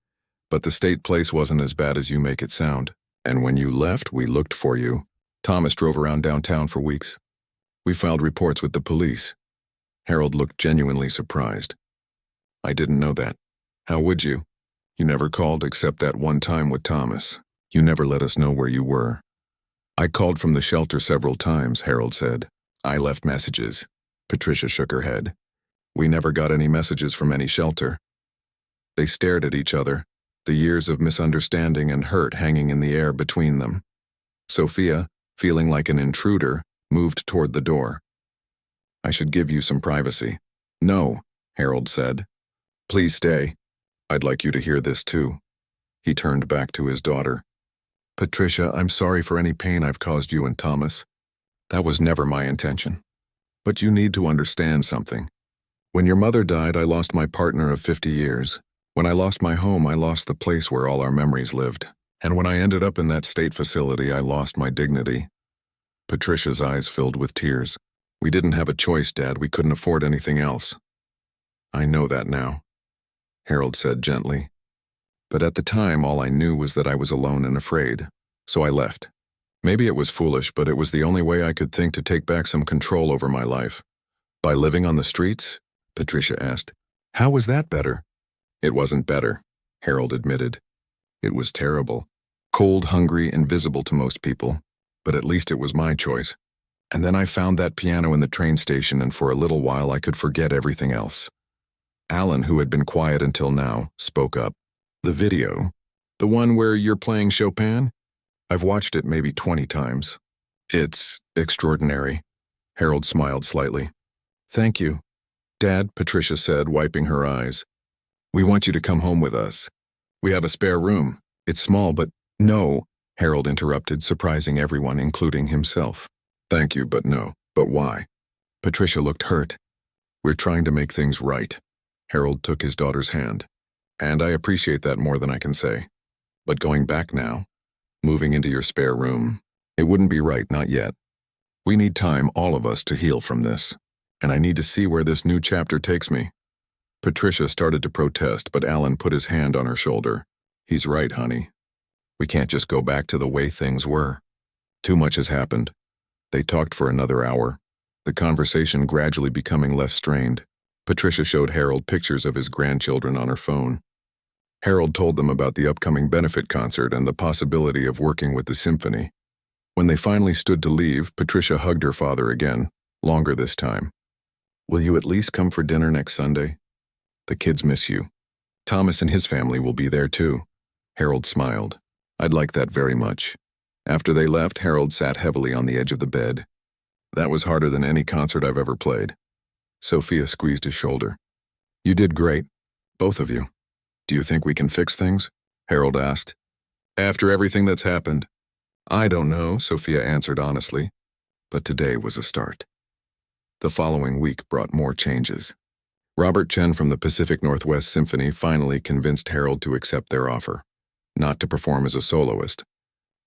[SPEAKER 1] but the state place wasn't as bad as you make it sound. And when you left, we looked for you. Thomas drove around downtown for weeks. We filed reports with the police. Harold looked genuinely surprised. I didn't know that. How would you? You never called except that one time with Thomas. You never let us know where you were. I called from the shelter several times, Harold said. I left messages. Patricia shook her head. We never got any messages from any shelter. They stared at each other, the years of misunderstanding and hurt hanging in the air between them. Sophia, feeling like an intruder, moved toward the door. I should give you some privacy. No, Harold said. Please stay. I'd like you to hear this too. He turned back to his daughter. Patricia, I'm sorry for any pain I've caused you and Thomas. That was never my intention. But you need to understand something. When your mother died, I lost my partner of 50 years. When I lost my home, I lost the place where all our memories lived. And when I ended up in that state facility, I lost my dignity. Patricia's eyes filled with tears. We didn't have a choice, Dad. We couldn't afford anything else. I know that now, Harold said gently. But at the time, all I knew was that I was alone and afraid. So I left. Maybe it was foolish, but it was the only way I could think to take back some control over my life. By living on the streets? Patricia asked. How was that better? It wasn't better, Harold admitted. It was terrible. Cold, hungry, invisible to most people. But at least it was my choice. And then I found that piano in the train station, and for a little while I could forget everything else. Alan, who had been quiet until now, spoke up. The video? The one where you're playing Chopin? I've watched it maybe 20 times. It's extraordinary. Harold smiled slightly. Thank you. Dad, Patricia said, wiping her eyes. We want you to come home with us. We have a spare room. It's small, but no, Harold interrupted, surprising everyone, including himself. Thank you, but no. But why? Patricia looked hurt. We're trying to make things right. Harold took his daughter's hand. And I appreciate that more than I can say. But going back now, moving into your spare room, it wouldn't be right, not yet. We need time, all of us, to heal from this. And I need to see where this new chapter takes me. Patricia started to protest, but Alan put his hand on her shoulder. He's right, honey. We can't just go back to the way things were. Too much has happened. They talked for another hour, the conversation gradually becoming less strained. Patricia showed Harold pictures of his grandchildren on her phone. Harold told them about the upcoming benefit concert and the possibility of working with the symphony. When they finally stood to leave, Patricia hugged her father again, longer this time. Will you at least come for dinner next Sunday? The kids miss you. Thomas and his family will be there too. Harold smiled. I'd like that very much. After they left, Harold sat heavily on the edge of the bed. That was harder than any concert I've ever played. Sophia squeezed his shoulder. You did great, both of you. Do you think we can fix things? Harold asked. After everything that's happened? I don't know, Sophia answered honestly. But today was a start. The following week brought more changes. Robert Chen from the Pacific Northwest Symphony finally convinced Harold to accept their offer, not to perform as a soloist,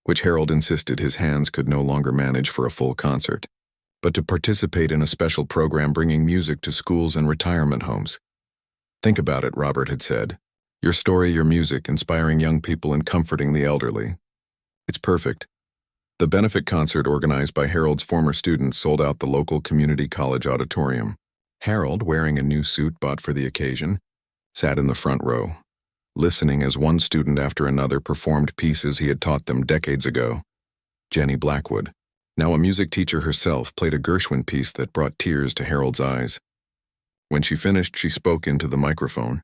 [SPEAKER 1] which Harold insisted his hands could no longer manage for a full concert, but to participate in a special program bringing music to schools and retirement homes. Think about it, Robert had said. Your story, your music, inspiring young people and comforting the elderly. It's perfect. The benefit concert organized by Harold's former students sold out the local community college auditorium. Harold, wearing a new suit bought for the occasion, sat in the front row, listening as one student after another performed pieces he had taught them decades ago. Jenny Blackwood, now a music teacher herself, played a Gershwin piece that brought tears to Harold's eyes. When she finished, she spoke into the microphone.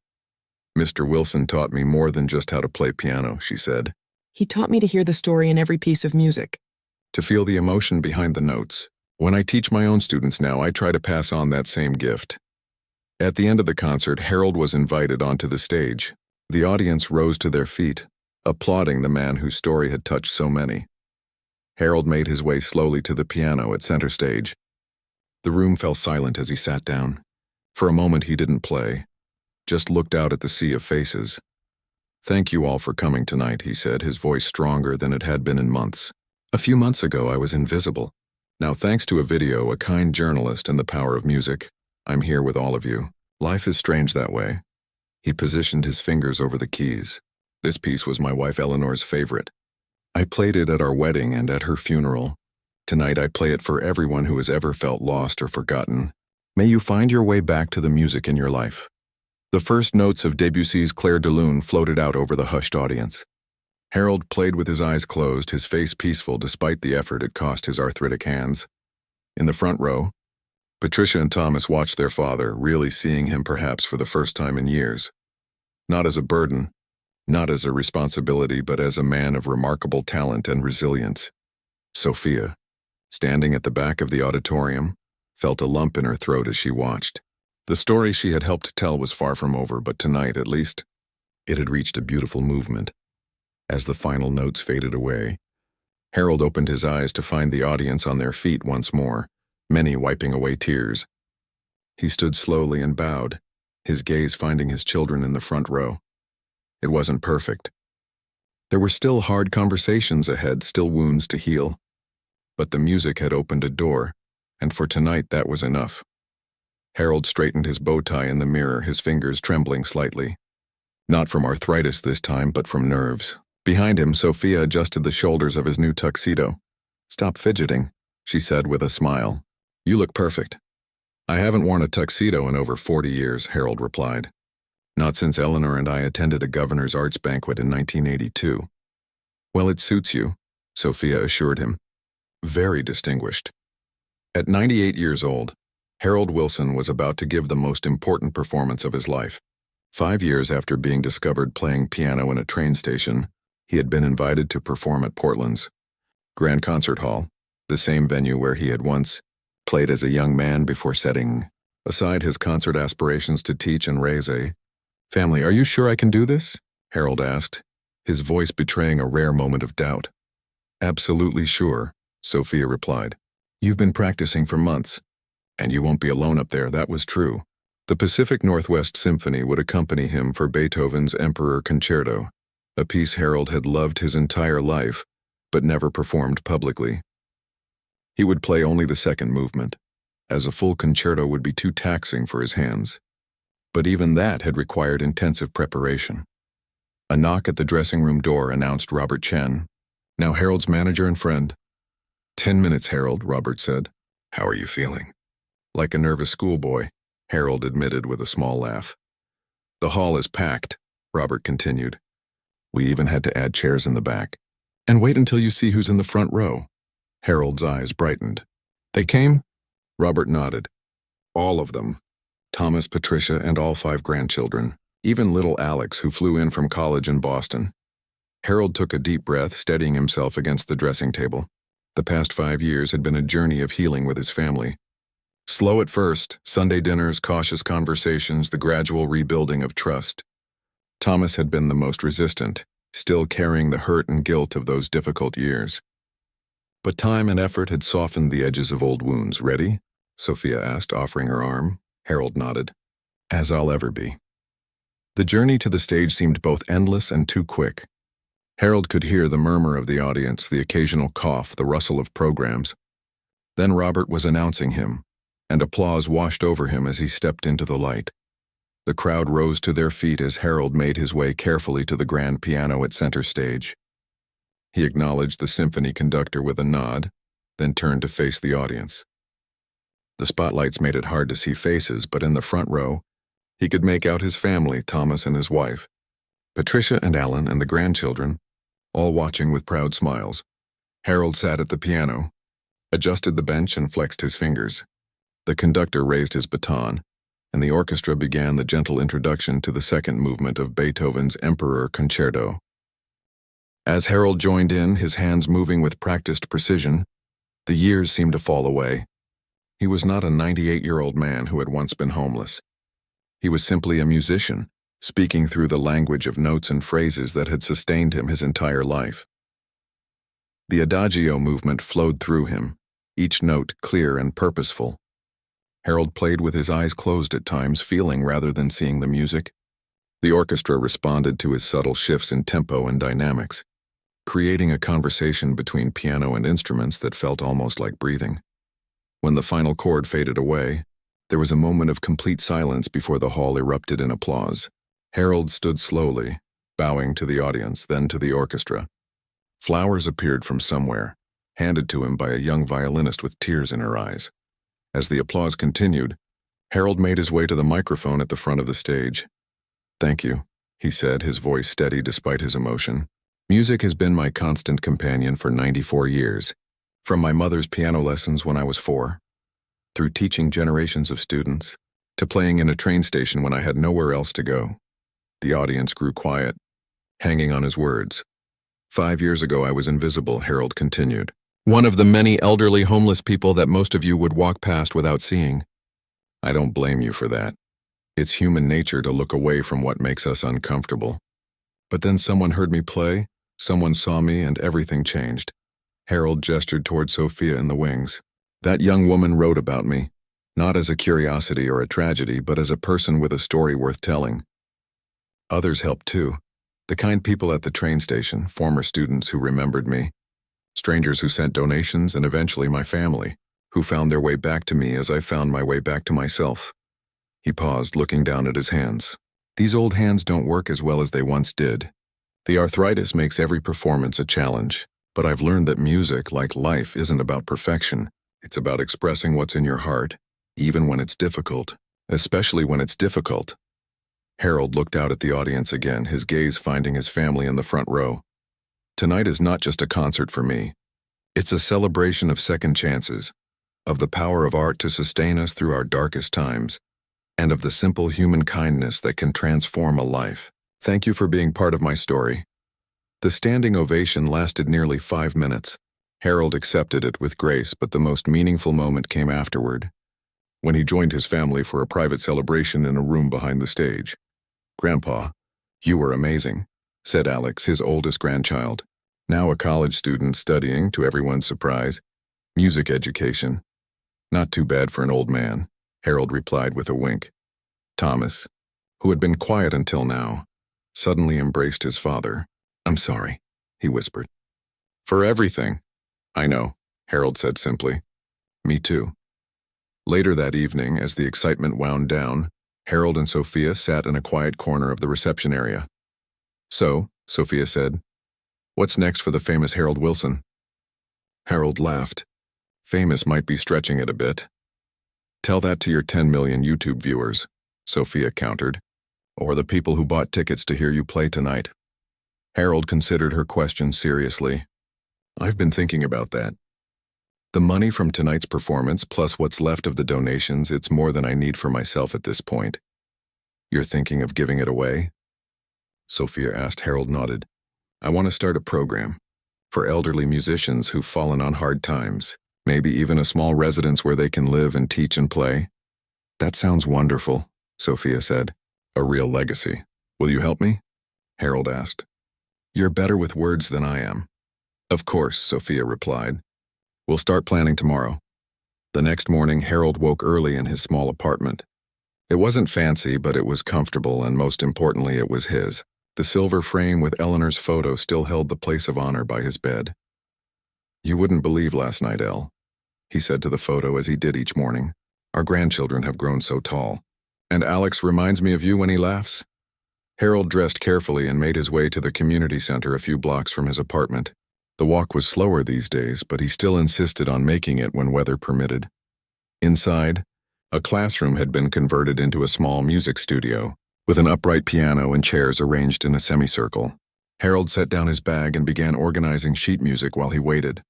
[SPEAKER 1] Mr. Wilson taught me more than just how to play piano, she said.
[SPEAKER 3] He taught me to hear the story in every piece of music.
[SPEAKER 1] To feel the emotion behind the notes. When I teach my own students now, I try to pass on that same gift. At the end of the concert, Harold was invited onto the stage. The audience rose to their feet, applauding the man whose story had touched so many. Harold made his way slowly to the piano at center stage. The room fell silent as he sat down. For a moment he didn't play, just looked out at the sea of faces. Thank you all for coming tonight, he said, his voice stronger than it had been in months. A few months ago I was invisible. Now thanks to a video, a kind journalist, and the power of music, I'm here with all of you. Life is strange that way. He positioned his fingers over the keys. This piece was my wife Eleanor's favorite. I played it at our wedding and at her funeral. Tonight I play it for everyone who has ever felt lost or forgotten. May you find your way back to the music in your life. The first notes of Debussy's Clair de Lune floated out over the hushed audience. Harold played with his eyes closed, his face peaceful despite the effort it cost his arthritic hands. In the front row, Patricia and Thomas watched their father, really seeing him perhaps for the first time in years. Not as a burden, not as a responsibility, but as a man of remarkable talent and resilience. Sophia, standing at the back of the auditorium, felt a lump in her throat as she watched. The story she had helped tell was far from over, but tonight, at least, it had reached a beautiful movement. As the final notes faded away, Harold opened his eyes to find the audience on their feet once more, many wiping away tears. He stood slowly and bowed, his gaze finding his children in the front row. It wasn't perfect. There were still hard conversations ahead, still wounds to heal. But the music had opened a door, and for tonight that was enough. Harold straightened his bow tie in the mirror, his fingers trembling slightly. Not from arthritis this time, but from nerves. Behind him, Sophia adjusted the shoulders of his new tuxedo. "Stop fidgeting," she said with a smile. "You look perfect." "I haven't worn a tuxedo in over 40 years, Harold replied. "Not since Eleanor and I attended a governor's arts banquet in 1982. "Well, it suits you," Sophia assured him. "Very distinguished." At 98 years old, Harold Wilson was about to give the most important performance of his life. 5 years after being discovered playing piano in a train station, he had been invited to perform at Portland's Grand Concert Hall, the same venue where he had once played as a young man before setting aside his concert aspirations to teach and raise a family. "Are you sure I can do this?" Harold asked, his voice betraying a rare moment of doubt. "Absolutely sure," Sophia replied. "You've been practicing for months, and you won't be alone up there." That was true. The Pacific Northwest Symphony would accompany him for Beethoven's Emperor Concerto, a piece Harold had loved his entire life, but never performed publicly. He would play only the second movement, as a full concerto would be too taxing for his hands. But even that had required intensive preparation. A knock at the dressing room door announced Robert Chen, now Harold's manager and friend. "10 minutes, Harold," Robert said. "How are you feeling?" "Like a nervous schoolboy," Harold admitted with a small laugh. "The hall is packed," Robert continued. "We even had to add chairs in the back. And wait until you see who's in the front row." Harold's eyes brightened. "They came?" Robert nodded. "All of them. Thomas, Patricia, and all 5 grandchildren. Even little Alex, who flew in from college in Boston." Harold took a deep breath, steadying himself against the dressing table. The past 5 years had been a journey of healing with his family. Slow at first, Sunday dinners, cautious conversations, the gradual rebuilding of trust. Thomas had been the most resistant, still carrying the hurt and guilt of those difficult years. But time and effort had softened the edges of old wounds. "Ready?" Sophia asked, offering her arm. Harold nodded. "As I'll ever be." The journey to the stage seemed both endless and too quick. Harold could hear the murmur of the audience, the occasional cough, the rustle of programs. Then Robert was announcing him, and applause washed over him as he stepped into the light. The crowd rose to their feet as Harold made his way carefully to the grand piano at center stage. He acknowledged the symphony conductor with a nod, then turned to face the audience. The spotlights made it hard to see faces, but in the front row, he could make out his family, Thomas and his wife, Patricia and Alan and the grandchildren, all watching with proud smiles. Harold sat at the piano, adjusted the bench and flexed his fingers. The conductor raised his baton, and the orchestra began the gentle introduction to the second movement of Beethoven's Emperor Concerto. As Harold joined in, his hands moving with practiced precision, the years seemed to fall away. He was not a 98-year-old man who had once been homeless. He was simply a musician, speaking through the language of notes and phrases that had sustained him his entire life. The adagio movement flowed through him, each note clear and purposeful. Harold played with his eyes closed at times, feeling rather than seeing the music. The orchestra responded to his subtle shifts in tempo and dynamics, creating a conversation between piano and instruments that felt almost like breathing. When the final chord faded away, there was a moment of complete silence before the hall erupted in applause. Harold stood slowly, bowing to the audience, then to the orchestra. Flowers appeared from somewhere, handed to him by a young violinist with tears in her eyes. As the applause continued, Harold made his way to the microphone at the front of the stage. "Thank you," he said, his voice steady despite his emotion. "Music has been my constant companion for 94 years, from my mother's piano lessons when I was 4, through teaching generations of students, to playing in a train station when I had nowhere else to go." The audience grew quiet, hanging on his words. "5 years ago I was invisible," Harold continued. "One of the many elderly homeless people that most of you would walk past without seeing. I don't blame you for that. It's human nature to look away from what makes us uncomfortable. But then someone heard me play, someone saw me, and everything changed." Harold gestured toward Sophia in the wings. "That young woman wrote about me, not as a curiosity or a tragedy, but as a person with a story worth telling. Others helped too. The kind people at the train station, former students who remembered me, strangers who sent donations, and eventually my family, who found their way back to me as I found my way back to myself." He paused, looking down at his hands. "These old hands don't work as well as they once did. The arthritis makes every performance a challenge, but I've learned that music, like life, isn't about perfection. It's about expressing what's in your heart, even when it's difficult, especially when it's difficult." Harold looked out at the audience again, his gaze finding his family in the front row. "Tonight is not just a concert for me. It's a celebration of second chances, of the power of art to sustain us through our darkest times, and of the simple human kindness that can transform a life. Thank you for being part of my story." The standing ovation lasted nearly 5 minutes. Harold accepted it with grace, but the most meaningful moment came afterward, when he joined his family for a private celebration in a room behind the stage. "Grandpa, you were amazing," said Alex, his oldest grandchild, now a college student studying, to everyone's surprise, music education. "Not too bad for an old man," Harold replied with a wink. Thomas, who had been quiet until now, suddenly embraced his father. "I'm sorry," he whispered. "For everything." "I know," Harold said simply. "Me too." Later that evening, as the excitement wound down, Harold and Sophia sat in a quiet corner of the reception area. "So," Sophia said, "what's next for the famous Harold Wilson?" Harold laughed. "Famous might be stretching it a bit." "Tell that to your 10 million YouTube viewers," Sophia countered. "Or the people who bought tickets to hear you play tonight." Harold considered her question seriously. "I've been thinking about that. The money from tonight's performance, plus what's left of the donations, it's more than I need for myself at this point." "You're thinking of giving it away?" Sophia asked. Harold nodded. "I want to start a program for elderly musicians who've fallen on hard times, maybe even a small residence where they can live and teach and play." "That sounds wonderful," Sophia said. "A real legacy. Will you help me?" Harold asked. "You're better with words than I am." "Of course," Sophia replied. "We'll start planning tomorrow." The next morning, Harold woke early in his small apartment. It wasn't fancy, but it was comfortable, and most importantly, it was his. The silver frame with Eleanor's photo still held the place of honor by his bed. "You wouldn't believe last night, Elle," he said to the photo as he did each morning. "Our grandchildren have grown so tall. And Alex reminds me of you when he laughs." Harold dressed carefully and made his way to the community center a few blocks from his apartment. The walk was slower these days, but he still insisted on making it when weather permitted. Inside, a classroom had been converted into a small music studio, with an upright piano and chairs arranged in a semicircle. Harold set down his bag and began organizing sheet music while he waited.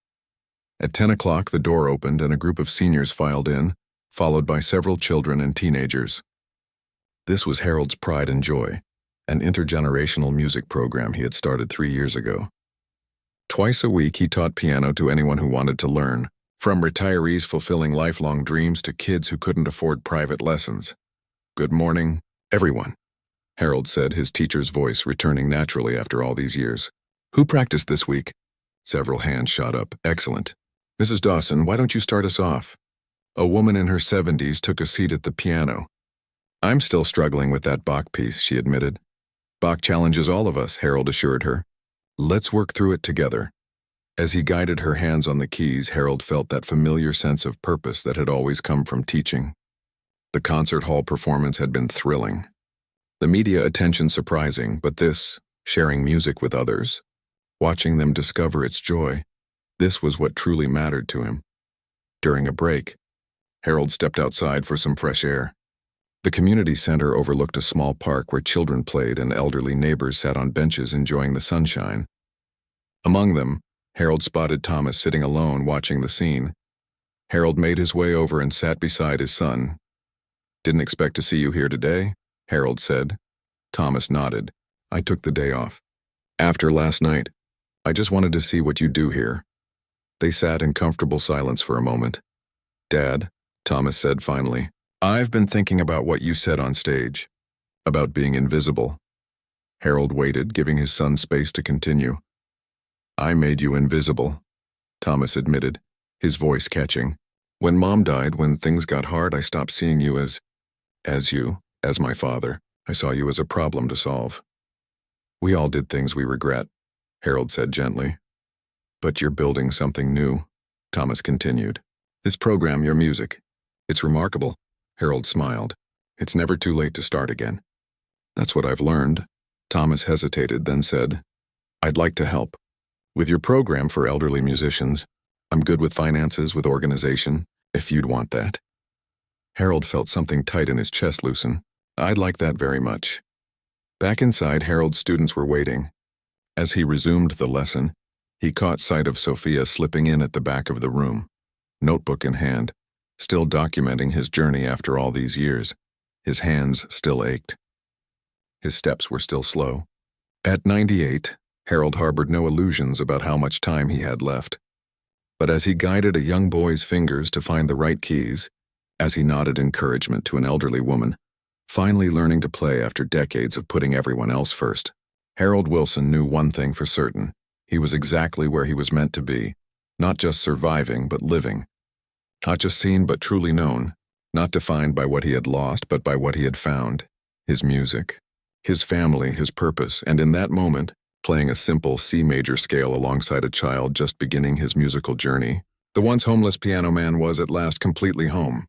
[SPEAKER 1] At 10 o'clock, the door opened and a group of seniors filed in, followed by several children and teenagers. This was Harold's pride and joy, an intergenerational music program he had started 3 years ago. Twice a week, he taught piano to anyone who wanted to learn, from retirees fulfilling lifelong dreams to kids who couldn't afford private lessons. "Good morning, everyone," Harold said, his teacher's voice returning naturally after all these years. "Who practiced this week?" Several hands shot up. "Excellent. Mrs. Dawson, why don't you start us off?" A woman in her 70s took a seat at the piano. "I'm still struggling with that Bach piece," she admitted. "Bach challenges all of us," Harold assured her. "Let's work through it together." As he guided her hands on the keys, Harold felt that familiar sense of purpose that had always come from teaching. The concert hall performance had been thrilling. The media attention surprising, but this, sharing music with others, watching them discover its joy, this was what truly mattered to him. During a break, Harold stepped outside for some fresh air. The community center overlooked a small park where children played and elderly neighbors sat on benches enjoying the sunshine. Among them, Harold spotted Thomas sitting alone watching the scene. Harold made his way over and sat beside his son. "Didn't expect to see you here today," Harold said. Thomas nodded. "I took the day off. After last night, I just wanted to see what you do here." They sat in comfortable silence for a moment. "Dad," Thomas said finally, "I've been thinking about what you said on stage, about being invisible." Harold waited, giving his son space to continue. "I made you invisible," Thomas admitted, his voice catching. "When Mom died, when things got hard, I stopped seeing you as my father. I saw you as a problem to solve." "We all did things we regret," Harold said gently. "But you're building something new," Thomas continued. "This program, your music, it's remarkable." Harold smiled. "It's never too late to start again." "That's what I've learned." Thomas hesitated, then said, "I'd like to help. With your program for elderly musicians, I'm good with finances, with organization, if you'd want that." Harold felt something tight in his chest loosen. "I'd like that very much." Back inside, Harold's students were waiting. As he resumed the lesson, he caught sight of Sophia slipping in at the back of the room, notebook in hand, still documenting his journey after all these years. His hands still ached. His steps were still slow. At 98, Harold harbored no illusions about how much time he had left. But as he guided a young boy's fingers to find the right keys, as he nodded encouragement to an elderly woman, finally learning to play after decades of putting everyone else first, Harold Wilson knew one thing for certain. He was exactly where he was meant to be, not just surviving, but living. Not just seen, but truly known, not defined by what he had lost, but by what he had found, his music, his family, his purpose, and in that moment, playing a simple C major scale alongside a child just beginning his musical journey, the once homeless piano man was at last completely home.